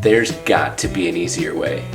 There's got to be an easier way.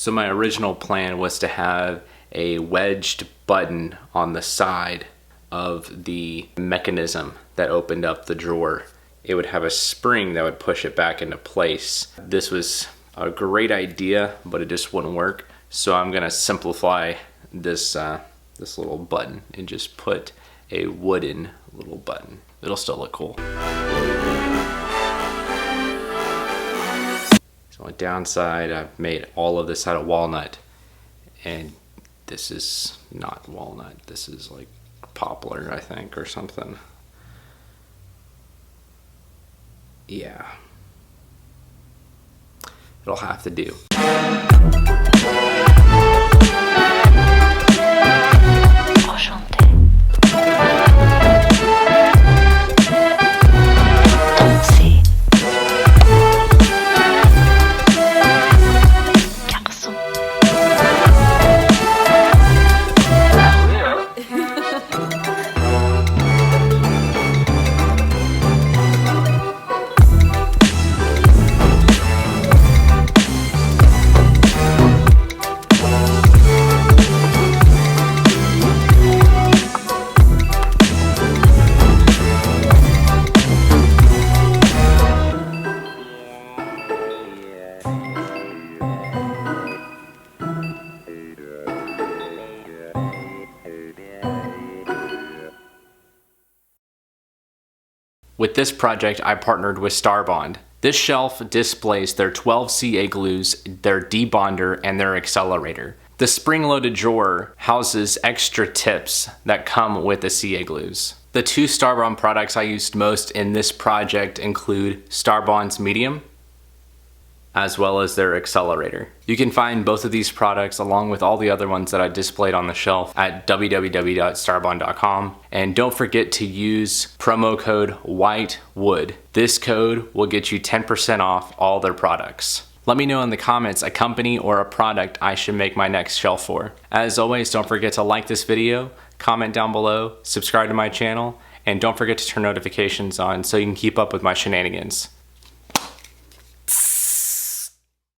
So my original plan was to have a wedged button on the side of the mechanism that opened up the drawer. It would have a spring that would push it back into place. This was a great idea, but it just wouldn't work. So I'm gonna simplify this this little button and just put a wooden little button. It'll still look cool. So on the downside, I've made all of this out of walnut, and this is not walnut. This is like poplar, I think, or something. Yeah. It'll have to do. With this project, I partnered with Starbond. This shelf displays their 12 CA glues, their debonder, and their accelerator. The spring-loaded drawer houses extra tips that come with the CA glues. The two Starbond products I used most in this project include Starbond's medium, as well as their accelerator. You can find both of these products along with all the other ones that I displayed on the shelf at www.starbond.com. And don't forget to use promo code WHITEWOOD. This code will get you 10% off all their products. Let me know in the comments a company or a product I should make my next shelf for. As always, don't forget to like this video, comment down below, subscribe to my channel, and don't forget to turn notifications on so you can keep up with my shenanigans.